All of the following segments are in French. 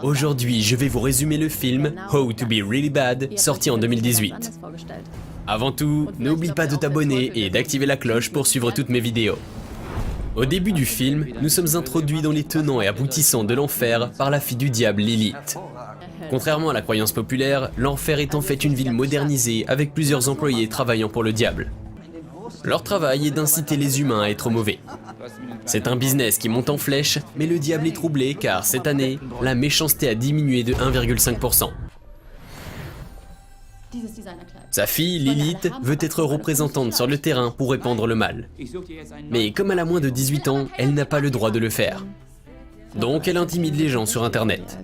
Aujourd'hui, je vais vous résumer le film How to Be Really Bad, sorti en 2018. Avant tout, n'oublie pas de t'abonner et d'activer la cloche pour suivre toutes mes vidéos. Au début du film, nous sommes introduits dans les tenants et aboutissants de l'enfer par la fille du diable Lilith. Contrairement à la croyance populaire, l'enfer est en fait une ville modernisée avec plusieurs employés travaillant pour le diable. Leur travail est d'inciter les humains à être mauvais. C'est un business qui monte en flèche, mais le diable est troublé car cette année, la méchanceté a diminué de 1,5%. Sa fille, Lilith, veut être représentante sur le terrain pour répandre le mal. Mais comme elle a moins de 18 ans, elle n'a pas le droit de le faire. Donc elle intimide les gens sur internet.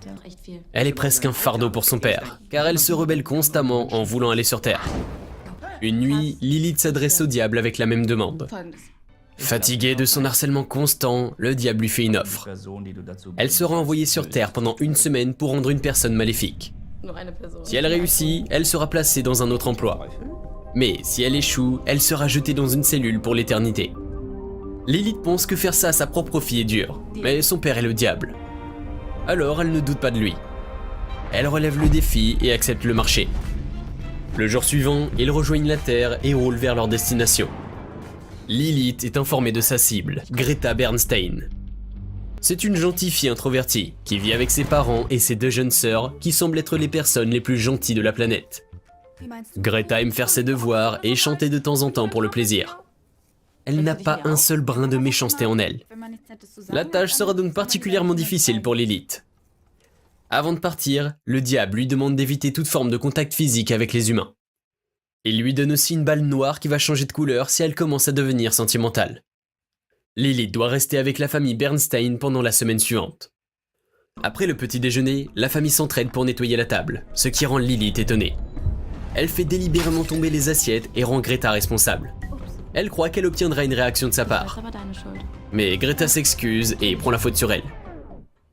Elle est presque un fardeau pour son père, car elle se rebelle constamment en voulant aller sur Terre. Une nuit, Lilith s'adresse au diable avec la même demande. Fatiguée de son harcèlement constant, le diable lui fait une offre. Elle sera envoyée sur Terre pendant une semaine pour rendre une personne maléfique. Si elle réussit, elle sera placée dans un autre emploi. Mais si elle échoue, elle sera jetée dans une cellule pour l'éternité. Lilith pense que faire ça à sa propre fille est dur, mais son père est le diable. Alors elle ne doute pas de lui. Elle relève le défi et accepte le marché. Le jour suivant, ils rejoignent la Terre et roulent vers leur destination. Lilith est informée de sa cible, Greta Bernstein. C'est une gentille fille introvertie, qui vit avec ses parents et ses deux jeunes sœurs, qui semblent être les personnes les plus gentilles de la planète. Greta aime faire ses devoirs et chanter de temps en temps pour le plaisir. Elle n'a pas un seul brin de méchanceté en elle. La tâche sera donc particulièrement difficile pour Lilith. Avant de partir, le diable lui demande d'éviter toute forme de contact physique avec les humains. Il lui donne aussi une balle noire qui va changer de couleur si elle commence à devenir sentimentale. Lilith doit rester avec la famille Bernstein pendant la semaine suivante. Après le petit déjeuner, la famille s'entraide pour nettoyer la table, ce qui rend Lilith étonnée. Elle fait délibérément tomber les assiettes et rend Greta responsable. Elle croit qu'elle obtiendra une réaction de sa part. Mais Greta s'excuse et prend la faute sur elle.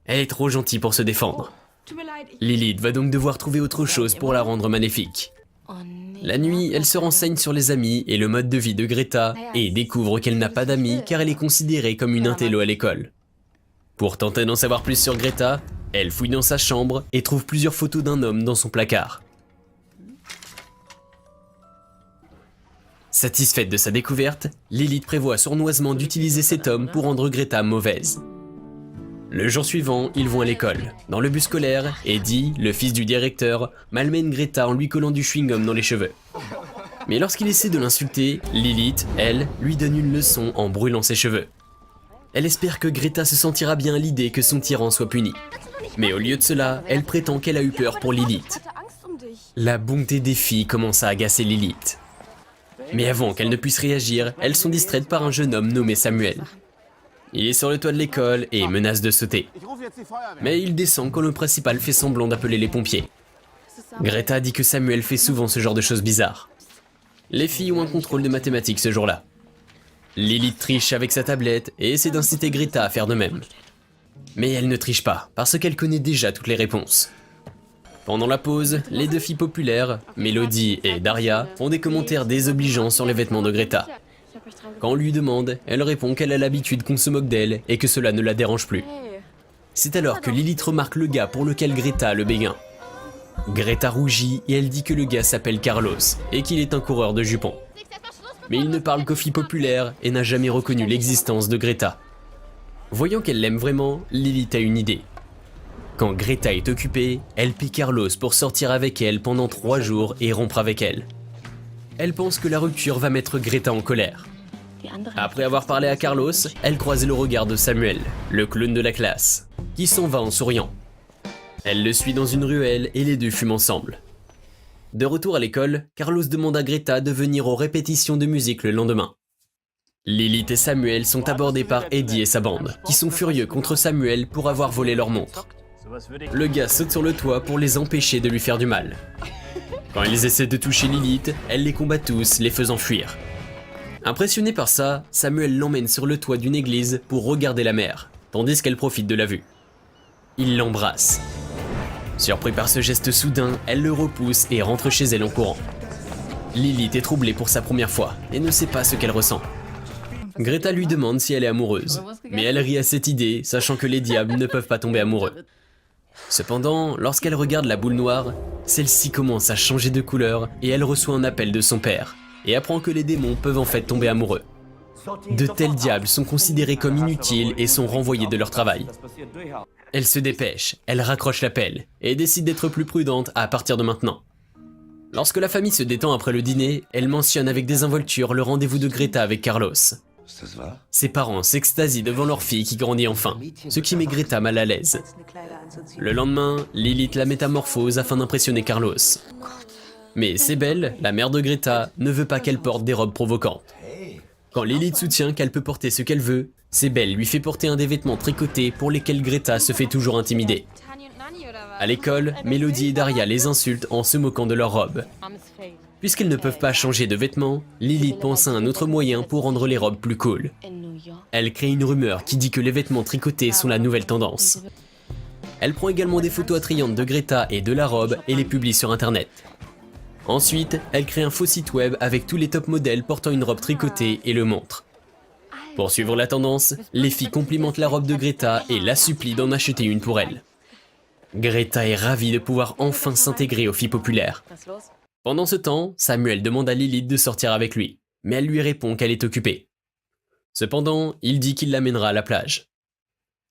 Elle est trop gentille pour se défendre. Lilith va donc devoir trouver autre chose pour la rendre maléfique. La nuit, elle se renseigne sur les amis et le mode de vie de Greta et découvre qu'elle n'a pas d'amis car elle est considérée comme une intello à l'école. Pour tenter d'en savoir plus sur Greta, elle fouille dans sa chambre et trouve plusieurs photos d'un homme dans son placard. Satisfaite de sa découverte, Lilith prévoit sournoisement d'utiliser cet homme pour rendre Greta mauvaise. Le jour suivant, ils vont à l'école. Dans le bus scolaire, Eddie, le fils du directeur, malmène Greta en lui collant du chewing-gum dans les cheveux. Mais lorsqu'il essaie de l'insulter, Lilith, elle, lui donne une leçon en brûlant ses cheveux. Elle espère que Greta se sentira bien à l'idée que son tyran soit puni. Mais au lieu de cela, elle prétend qu'elle a eu peur pour Lilith. La bonté des filles commence à agacer Lilith. Mais avant qu'elle ne puisse réagir, elles sont distraites par un jeune homme nommé Samuel. Il est sur le toit de l'école et menace de sauter. Mais il descend quand le principal fait semblant d'appeler les pompiers. Greta dit que Samuel fait souvent ce genre de choses bizarres. Les filles ont un contrôle de mathématiques ce jour-là. Lilith triche avec sa tablette et essaie d'inciter Greta à faire de même. Mais elle ne triche pas, parce qu'elle connaît déjà toutes les réponses. Pendant la pause, les deux filles populaires, Melody et Daria, font des commentaires désobligeants sur les vêtements de Greta. Quand on lui demande, elle répond qu'elle a l'habitude qu'on se moque d'elle et que cela ne la dérange plus. C'est alors que Lilith remarque le gars pour lequel Greta a le béguin. Greta rougit et elle dit que le gars s'appelle Carlos et qu'il est un coureur de jupons. Mais il ne parle qu'aux filles populaires et n'a jamais reconnu l'existence de Greta. Voyant qu'elle l'aime vraiment, Lilith a une idée. Quand Greta est occupée, elle paie Carlos pour sortir avec elle pendant 3 jours et rompre avec elle. Elle pense que la rupture va mettre Greta en colère. Après avoir parlé à Carlos, elle croise le regard de Samuel, le clown de la classe, qui s'en va en souriant. Elle le suit dans une ruelle et les deux fument ensemble. De retour à l'école, Carlos demande à Greta de venir aux répétitions de musique le lendemain. Lilith et Samuel sont abordés par Eddie et sa bande, qui sont furieux contre Samuel pour avoir volé leur montre. Le gars saute sur le toit pour les empêcher de lui faire du mal. Quand ils essaient de toucher Lilith, elle les combat tous, les faisant fuir. Impressionné par ça, Samuel l'emmène sur le toit d'une église pour regarder la mer, tandis qu'elle profite de la vue. Il l'embrasse. Surpris par ce geste soudain, elle le repousse et rentre chez elle en courant. Lilith est troublée pour sa première fois et ne sait pas ce qu'elle ressent. Greta lui demande si elle est amoureuse, mais elle rit à cette idée, sachant que les diables ne peuvent pas tomber amoureux. Cependant, lorsqu'elle regarde la boule noire, celle-ci commence à changer de couleur et elle reçoit un appel de son père et apprend que les démons peuvent en fait tomber amoureux. De tels diables sont considérés comme inutiles et sont renvoyés de leur travail. Elle se dépêche, elle raccroche l'appel et décide d'être plus prudente à partir de maintenant. Lorsque la famille se détend après le dîner, elle mentionne avec désinvolture le rendez-vous de Greta avec Carlos. Ses parents s'extasient devant leur fille qui grandit enfin, ce qui met Greta mal à l'aise. Le lendemain, Lilith la métamorphose afin d'impressionner Carlos. Mais Sebel, la mère de Greta, ne veut pas qu'elle porte des robes provocantes. Quand Lilith soutient qu'elle peut porter ce qu'elle veut, Sebel lui fait porter un des vêtements tricotés pour lesquels Greta se fait toujours intimider. À l'école, Melody et Daria les insultent en se moquant de leurs robes. Puisqu'ils ne peuvent pas changer de vêtements, Lilith pense à un autre moyen pour rendre les robes plus cool. Elle crée une rumeur qui dit que les vêtements tricotés sont la nouvelle tendance. Elle prend également des photos attrayantes de Greta et de la robe et les publie sur internet. Ensuite, elle crée un faux site web avec tous les top modèles portant une robe tricotée et le montre. Pour suivre la tendance, les filles complimentent la robe de Greta et la supplient d'en acheter une pour elle. Greta est ravie de pouvoir enfin s'intégrer aux filles populaires. Pendant ce temps, Samuel demande à Lilith de sortir avec lui, mais elle lui répond qu'elle est occupée. Cependant, il dit qu'il l'amènera à la plage.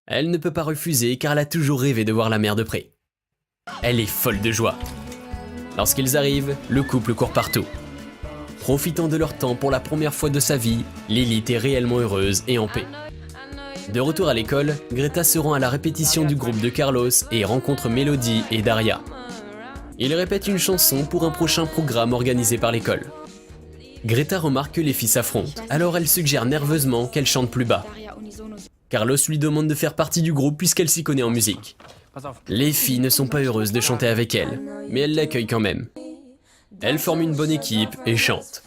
Elle ne peut pas refuser car elle a toujours rêvé de voir la mer de près. Elle est folle de joie. Lorsqu'ils arrivent, le couple court partout. Profitant de leur temps pour la première fois de sa vie, Lilith est réellement heureuse et en paix. De retour à l'école, Greta se rend à la répétition du groupe de Carlos et rencontre Melody et Daria. Ils répètent une chanson pour un prochain programme organisé par l'école. Greta remarque que les filles s'affrontent, alors elle suggère nerveusement qu'elle chante plus bas. Carlos lui demande de faire partie du groupe puisqu'elle s'y connaît en musique. Les filles ne sont pas heureuses de chanter avec elle, mais elles l'accueillent quand même. Elles forment une bonne équipe et chantent.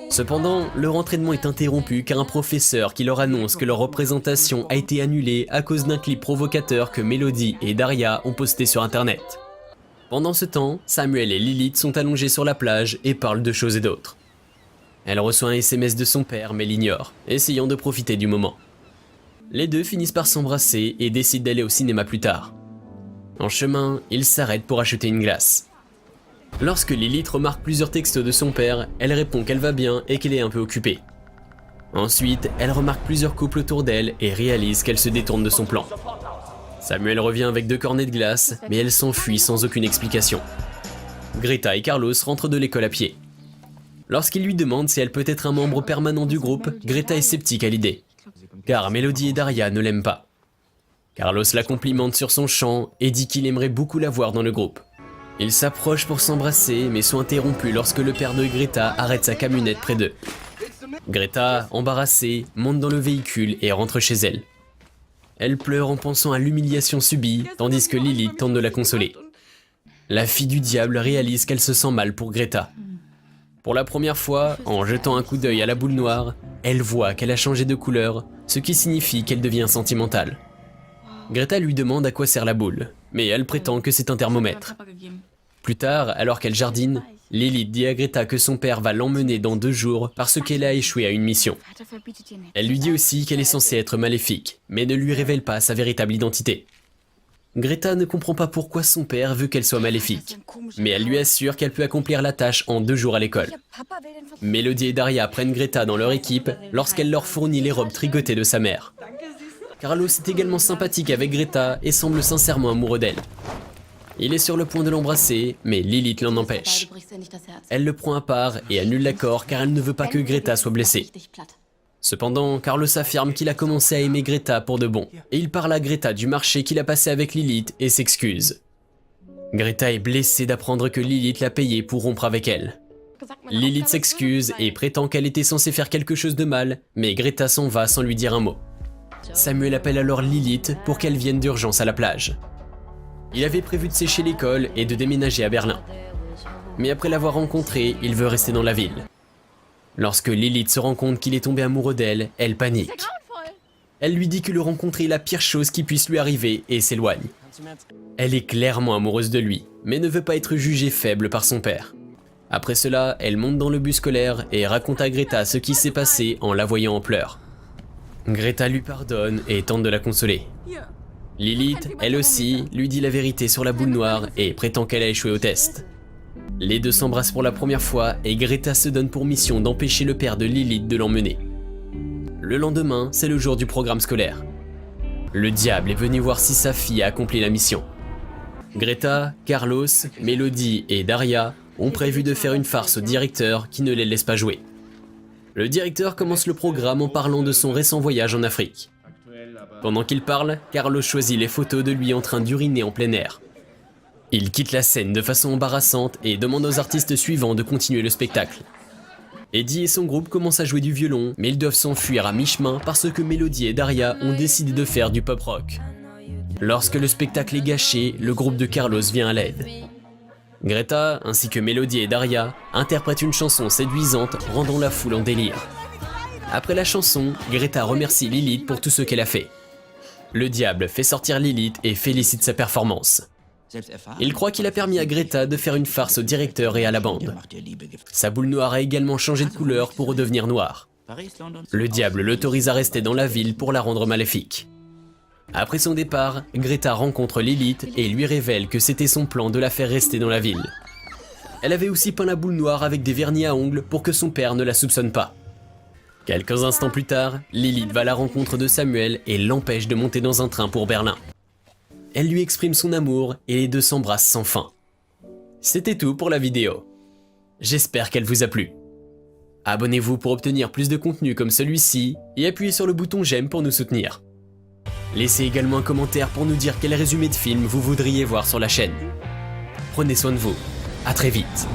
Cependant, leur entraînement est interrompu car un professeur qui leur annonce que leur représentation a été annulée à cause d'un clip provocateur que Melody et Daria ont posté sur internet. Pendant ce temps, Samuel et Lilith sont allongés sur la plage et parlent de choses et d'autres. Elle reçoit un SMS de son père mais l'ignore, essayant de profiter du moment. Les deux finissent par s'embrasser et décident d'aller au cinéma plus tard. En chemin, ils s'arrêtent pour acheter une glace. Lorsque Lilith remarque plusieurs textos de son père, elle répond qu'elle va bien et qu'elle est un peu occupée. Ensuite, elle remarque plusieurs couples autour d'elle et réalise qu'elle se détourne de son plan. Samuel revient avec 2 cornets de glace, mais elle s'enfuit sans aucune explication. Greta et Carlos rentrent de l'école à pied. Lorsqu'il lui demande si elle peut être un membre permanent du groupe, Greta est sceptique à l'idée, car Melody et Daria ne l'aiment pas. Carlos la complimente sur son chant et dit qu'il aimerait beaucoup la voir dans le groupe. Ils s'approchent pour s'embrasser, mais sont interrompus lorsque le père de Greta arrête sa camionnette près d'eux. Greta, embarrassée, monte dans le véhicule et rentre chez elle. Elle pleure en pensant à l'humiliation subie, tandis que Lilith tente de la consoler. La fille du diable réalise qu'elle se sent mal pour Greta. Pour la première fois, en jetant un coup d'œil à la boule noire, elle voit qu'elle a changé de couleur, ce qui signifie qu'elle devient sentimentale. Greta lui demande à quoi sert la boule, mais elle prétend que c'est un thermomètre. Plus tard, alors qu'elle jardine, Lilith dit à Greta que son père va l'emmener dans 2 jours parce qu'elle a échoué à une mission. Elle lui dit aussi qu'elle est censée être maléfique, mais ne lui révèle pas sa véritable identité. Greta ne comprend pas pourquoi son père veut qu'elle soit maléfique, mais elle lui assure qu'elle peut accomplir la tâche en 2 jours à l'école. Melody et Daria prennent Greta dans leur équipe lorsqu'elle leur fournit les robes tricotées de sa mère. Carlos est également sympathique avec Greta et semble sincèrement amoureux d'elle. Il est sur le point de l'embrasser, mais Lilith l'en empêche. Elle le prend à part et annule l'accord car elle ne veut pas que Greta soit blessée. Cependant, Carlos affirme qu'il a commencé à aimer Greta pour de bon, et il parle à Greta du marché qu'il a passé avec Lilith et s'excuse. Greta est blessée d'apprendre que Lilith l'a payé pour rompre avec elle. Lilith s'excuse et prétend qu'elle était censée faire quelque chose de mal, mais Greta s'en va sans lui dire un mot. Samuel appelle alors Lilith pour qu'elle vienne d'urgence à la plage. Il avait prévu de sécher l'école et de déménager à Berlin. Mais après l'avoir rencontrée, il veut rester dans la ville. Lorsque Lilith se rend compte qu'il est tombé amoureux d'elle, elle panique. Elle lui dit que le rencontrer est la pire chose qui puisse lui arriver et s'éloigne. Elle est clairement amoureuse de lui, mais ne veut pas être jugée faible par son père. Après cela, elle monte dans le bus scolaire et raconte à Greta ce qui s'est passé en la voyant en pleurs. Greta lui pardonne et tente de la consoler. Lilith, elle aussi, lui dit la vérité sur la boule noire et prétend qu'elle a échoué au test. Les deux s'embrassent pour la première fois et Greta se donne pour mission d'empêcher le père de Lilith de l'emmener. Le lendemain, c'est le jour du programme scolaire. Le diable est venu voir si sa fille a accompli la mission. Greta, Carlos, Melody et Daria ont prévu de faire une farce au directeur qui ne les laisse pas jouer. Le directeur commence le programme en parlant de son récent voyage en Afrique. Pendant qu'il parle, Carlos choisit les photos de lui en train d'uriner en plein air. Il quitte la scène de façon embarrassante et demande aux artistes suivants de continuer le spectacle. Eddie et son groupe commencent à jouer du violon, mais ils doivent s'enfuir à mi-chemin parce que Melody et Daria ont décidé de faire du pop rock. Lorsque le spectacle est gâché, le groupe de Carlos vient à l'aide. Greta, ainsi que Melody et Daria, interprètent une chanson séduisante rendant la foule en délire. Après la chanson, Greta remercie Lilith pour tout ce qu'elle a fait. Le diable fait sortir Lilith et félicite sa performance. Il croit qu'il a permis à Greta de faire une farce au directeur et à la bande. Sa boule noire a également changé de couleur pour redevenir noire. Le diable l'autorise à rester dans la ville pour la rendre maléfique. Après son départ, Greta rencontre Lilith et lui révèle que c'était son plan de la faire rester dans la ville. Elle avait aussi peint la boule noire avec des vernis à ongles pour que son père ne la soupçonne pas. Quelques instants plus tard, Lilith va à la rencontre de Samuel et l'empêche de monter dans un train pour Berlin. Elle lui exprime son amour et les deux s'embrassent sans fin. C'était tout pour la vidéo. J'espère qu'elle vous a plu. Abonnez-vous pour obtenir plus de contenu comme celui-ci et appuyez sur le bouton j'aime pour nous soutenir. Laissez également un commentaire pour nous dire quel résumé de film vous voudriez voir sur la chaîne. Prenez soin de vous, à très vite.